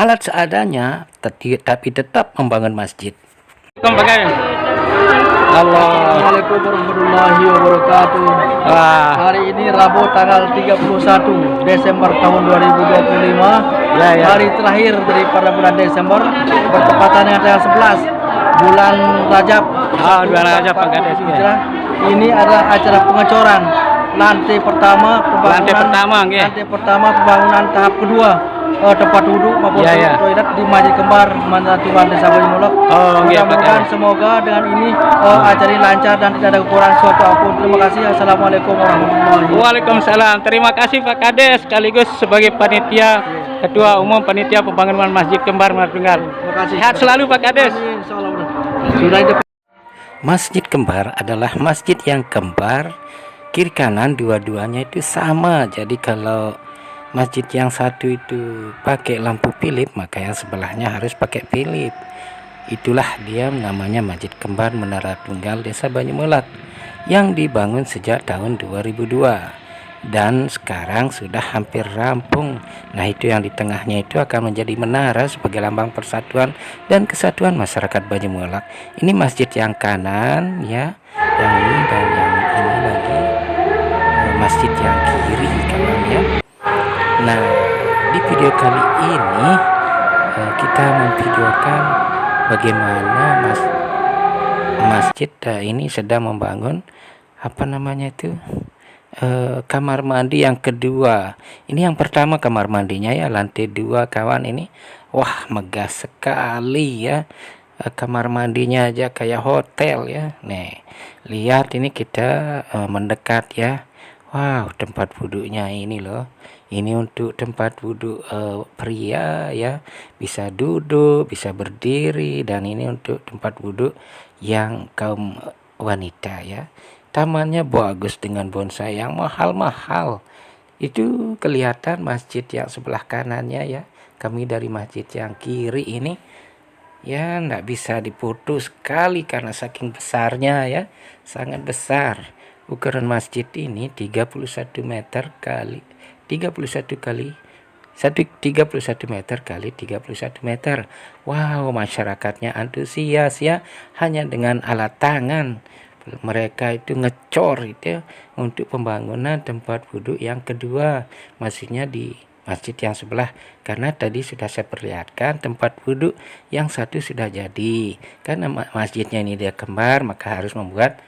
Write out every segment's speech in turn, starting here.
alat seadanya, tapi tetap membangun masjid. Assalamualaikum warahmatullahi wabarakatuh. Hari ini Rabu tanggal 31 Desember tahun 2025. Hari terakhir daripada bulan Desember, bertepatan dengan tanggal 11 bulan Rajab. Bulan Rajab Pak Kades. Ini adalah acara pengecoran lantai pertama pembangunan tahap kedua, tempat duduk maupun toilet di Masjid Kembar Manara Tunggal Desa Banyumulak. Mudah-mudahan semoga dengan ini acara ini lancar dan tidak ada kekurangan suatu apapun. Terima kasih. Assalamualaikum warahmatullahi wabarakatuh. Waalaikumsalam. Terima kasih Pak Kades sekaligus sebagai panitia Ketua Umum Panitia Pembangunan Masjid Kembar Manara Tunggal. Terima kasih. Sehat selalu Pak Kades. Masjid Kembar adalah masjid yang kembar, kiri kanan dua-duanya itu sama. Jadi kalau masjid yang satu itu pakai lampu Philip, maka yang sebelahnya harus pakai Philip. Itulah dia namanya Masjid Kembar Menara Tunggal Desa Banyumulak, yang dibangun sejak tahun 2002 dan sekarang sudah hampir rampung. Nah, itu yang di tengahnya itu akan menjadi menara sebagai lambang persatuan dan kesatuan masyarakat Banyumulak. Ini masjid yang kanan ya, yang ini, dan yang ini lagi masjid yang kiri kanan ya. Nah, di video kali ini kita memvideokan bagaimana masjid ini sedang membangun apa namanya itu kamar mandi yang kedua. Ini yang pertama kamar mandinya ya, lantai 2 kawan ini. Wah, megah sekali ya. Kamar mandinya aja kayak hotel ya. Nih, lihat ini kita mendekat ya. Wow, tempat duduknya ini loh. Ini untuk tempat duduk pria ya, bisa duduk, bisa berdiri, dan ini untuk tempat duduk yang kaum wanita ya. Tamannya bagus dengan bonsai yang mahal-mahal. Itu kelihatan masjid yang sebelah kanannya ya. Kami dari masjid yang kiri ini ya nggak bisa dipoto sekali karena saking besarnya ya, sangat besar. Ukuran masjid ini 31 meter kali 31 meter kali 31 meter. Wow, masyarakatnya antusias ya, hanya dengan alat tangan mereka itu ngecor itu untuk pembangunan tempat duduk yang kedua, maksudnya di masjid yang sebelah, karena tadi sudah saya perlihatkan tempat duduk yang satu sudah jadi. Karena masjidnya ini dia kembar, maka harus membuat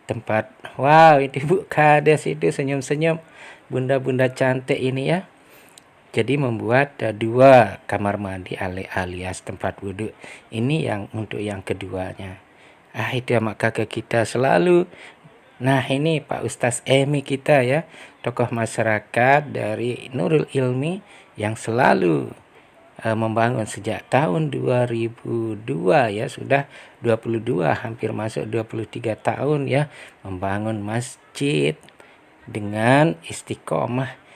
tempat. Wow, itu Bu Kades itu senyum-senyum, bunda-bunda cantik ini ya. Jadi membuat 2 kamar mandi alias tempat duduk. Ini yang untuk yang keduanya. Itu maka kita selalu. Nah, ini Pak Ustaz Emi kita ya, tokoh masyarakat dari Nurul Ilmi yang selalu membangun sejak tahun 2002 ya, sudah 22 hampir masuk 23 tahun ya, membangun masjid dengan istiqomah.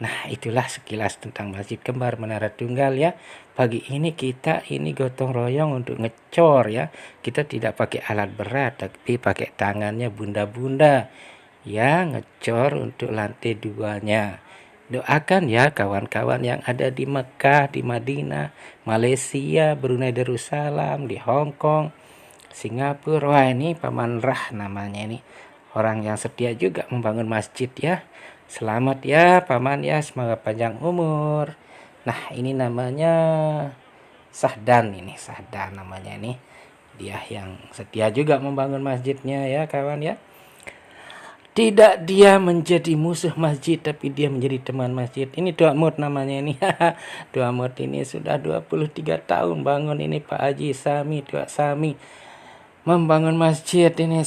Nah, itulah sekilas tentang Masjid Kembar Menara Tunggal ya. Pagi ini kita ini gotong royong untuk ngecor ya. Kita tidak pakai alat berat, tapi pakai tangannya bunda-bunda ya, ngecor untuk lantai 2-nya. Doakan ya kawan-kawan yang ada di Mekah, di Madinah, Malaysia, Brunei Darussalam, di Hong Kong, Singapura. Wah, ini Paman Rah namanya ini. Orang yang setia juga membangun masjid ya. Selamat ya Paman ya, semoga panjang umur. Nah, ini namanya Sahdan, ini Sahdan namanya ini. Dia yang setia juga membangun masjidnya ya kawan ya. Tidak dia menjadi musuh masjid, tapi dia menjadi teman masjid. Ini Dua Mut namanya ini. Dua Mut ini sudah 23 tahun bangun ini, Pak Haji Sami, Dua Sami. Membangun masjid ini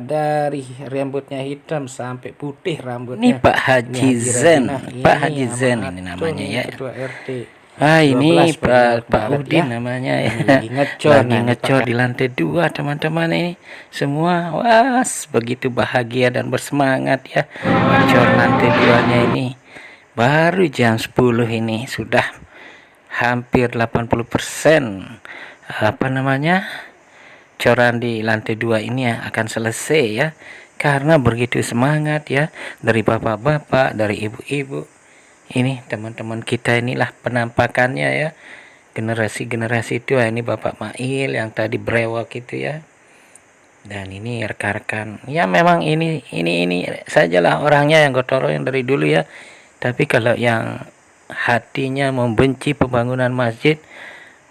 dari rambutnya hitam sampai putih rambutnya. Ini Pak Haji Zen, Pak Haji Zen ini namanya ya. Ketua RT. Ini Pak Udin namanya ya. Lagi ngecor di lantai 2 teman-teman ini. Semua begitu bahagia dan bersemangat ya. Ngecor lantai 2-nya ini. Baru jam 10 ini sudah hampir 80% coran di lantai 2 ini ya akan selesai ya, karena begitu semangat ya dari bapak-bapak, dari ibu-ibu. Ini teman-teman kita, inilah penampakannya ya. generasi-generasi itu. Ini Bapak Mail yang tadi brewok itu ya. Dan ini rekan-rekan. Ya memang ini sajalah orangnya yang gotong royong dari dulu ya. Tapi kalau yang hatinya membenci pembangunan masjid,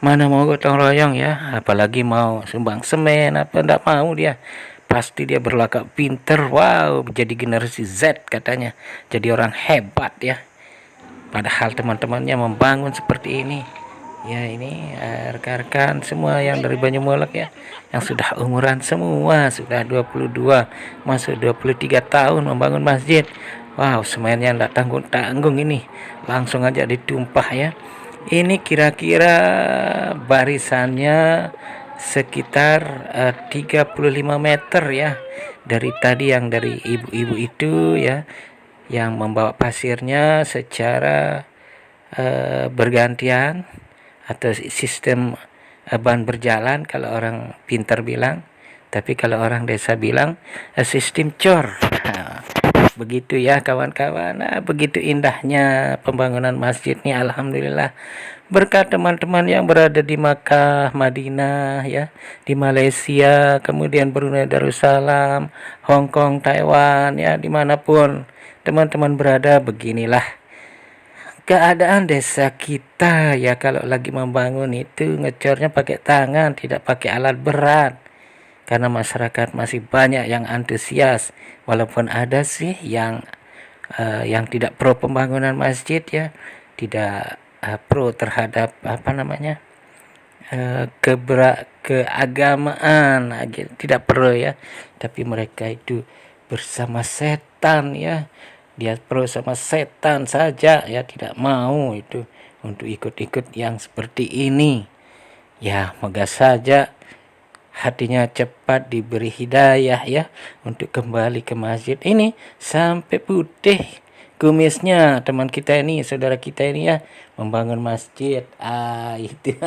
mana mau gotong royong ya, apalagi mau sumbang semen apa, enggak mau dia. Pasti dia berlakak pinter, wow, jadi generasi Z katanya, jadi orang hebat ya. Padahal teman-temannya membangun seperti ini. Ya ini rekan-rekan semua yang dari Banyumolek ya, yang sudah umuran semua, sudah 22 masuk 23 tahun membangun masjid. Wow, semuanya enggak tanggung-tanggung ini, langsung aja ditumpah ya. Ini kira-kira barisannya sekitar 35 meter ya. Dari tadi yang dari ibu-ibu itu ya, yang membawa pasirnya secara bergantian atau sistem ban berjalan kalau orang pintar bilang. Tapi kalau orang desa bilang sistem cor. Begitu ya kawan-kawan. Begitu indahnya pembangunan masjid ini, alhamdulillah. Berkat teman-teman yang berada di Makkah, Madinah ya, di Malaysia, kemudian Brunei Darussalam, Hong Kong, Taiwan ya, dimanapun teman-teman berada, beginilah keadaan desa kita ya. Kalau lagi membangun itu ngecornya pakai tangan, tidak pakai alat berat. Karena masyarakat masih banyak yang antusias, walaupun ada sih yang tidak pro pembangunan masjid ya, tidak pro terhadap keagamaan, tidak pro ya. Tapi mereka itu bersama setan ya, dia pro sama setan saja ya, tidak mau itu untuk ikut-ikut yang seperti ini ya. Moga saja hatinya cepat diberi hidayah ya, untuk kembali ke masjid ini. Sampai putih kumisnya teman kita ini, saudara kita ini ya, membangun masjid. Itu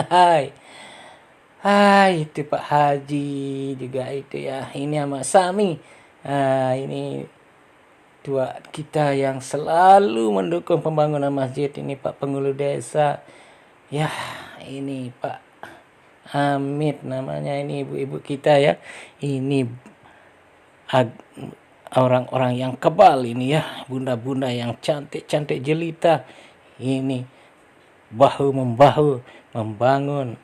itu Pak Haji juga itu ya, ini sama Sami. Ini dua kita yang selalu mendukung pembangunan masjid ini, Pak Penghulu Desa ya. Ini Pak Amit namanya, ini ibu-ibu kita ya. Ini orang-orang yang kebal ini ya, bunda-bunda yang cantik-cantik jelita. Ini bahu-membahu membangun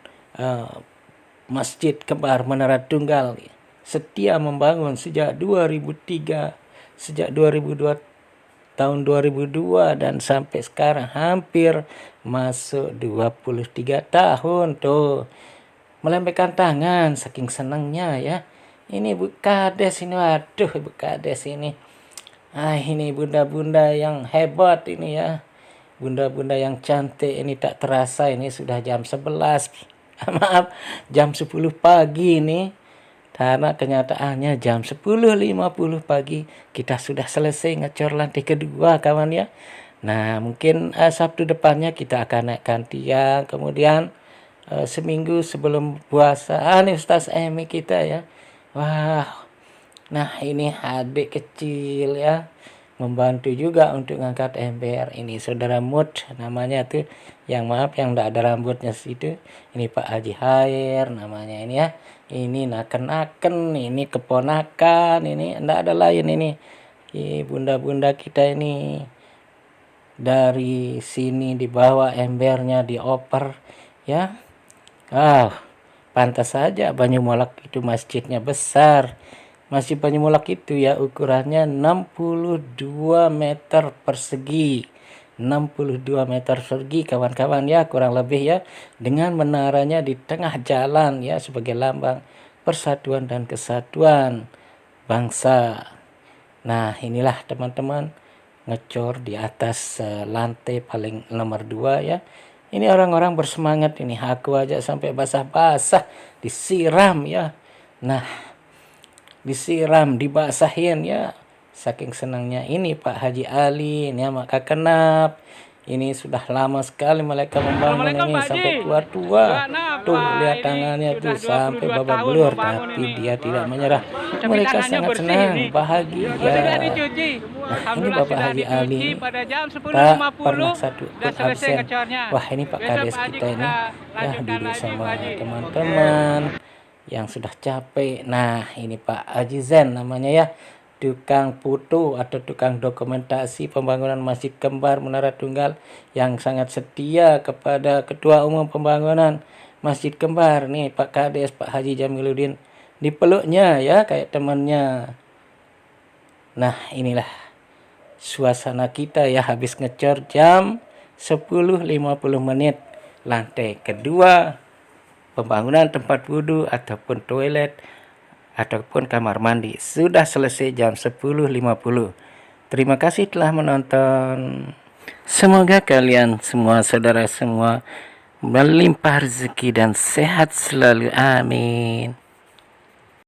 Masjid Kembar Menara Tunggal. Setia membangun sejak 2003, sejak 2002, tahun 2002 dan sampai sekarang hampir masuk 23 tahun tuh. Melambaikan tangan saking senangnya ya. Ini Bu Kades ini, waduh Bu Kades ini. Ini bunda-bunda yang hebat ini ya. Bunda-bunda yang cantik ini, tak terasa ini sudah jam 11. Maaf, jam 10 pagi ini. Karena kenyataannya jam 10.50 pagi kita sudah selesai ngecor lantai kedua kawan ya. Nah, mungkin Sabtu depannya kita akan naikkan tiang, kemudian seminggu sebelum puasa ini Ustaz Emi kita ya. Wah, nah ini adik kecil ya, membantu juga untuk ngangkat ember. Ini saudara Mut namanya tuh, yang maaf yang enggak ada rambutnya situ. Ini Pak Haji Hair namanya ini ya. Ini naken-naken, ini keponakan, ini enggak ada lain ini. Bunda-bunda kita ini dari sini dibawa embernya, dioper ya. Pantas saja Banyumolek itu masjidnya besar. Masjid Banyumolek itu ya ukurannya 62 meter persegi. 62 meter persegi kawan-kawan ya, kurang lebih ya. Dengan menaranya di tengah jalan ya, sebagai lambang persatuan dan kesatuan bangsa. Nah inilah teman-teman, ngecor di atas lantai paling nomor 2 ya. Ini orang-orang bersemangat ini, aku aja sampai basah-basah, disiram ya. Nah, disiram, dibasahin ya. Saking senangnya ini Pak Haji Ali, ini sama Kak Kenap. Ini sudah lama sekali mereka membangun ini sampai tua-tua. Tuh lihat tangannya tuh sampai babak belur, tapi dia tidak menyerah. Tapi mereka tangannya sangat bersih senang, nih. bahagia. Sudah dicuci. Ini Alhamdulillah Bapak sudah Haji dicuci Ali. pada jam Pak 10.50. pernah satu Sudah ikut selesai absen. ngecornya. Wah, ini Pak Besok Kades Pak Haji kita ini ya lanjutkan duduk lagi, sama Pak Haji. teman-teman yang sudah capek. Nah, ini Pak Haji Zen namanya ya, tukang foto atau tukang dokumentasi pembangunan Masjid Kembar Menara Tunggal yang sangat setia kepada Ketua Umum Pembangunan Masjid Kembar nih Pak Kades, Pak Haji Jamiluddin, dipeluknya ya kayak temannya. Nah, inilah suasana kita ya habis ngecor jam 10.50 menit. Lantai kedua pembangunan tempat wudhu ataupun toilet ataupun kamar mandi sudah selesai jam 10.50. Terima kasih telah menonton. Semoga kalian semua, saudara semua, melimpah rezeki dan sehat selalu. Amin.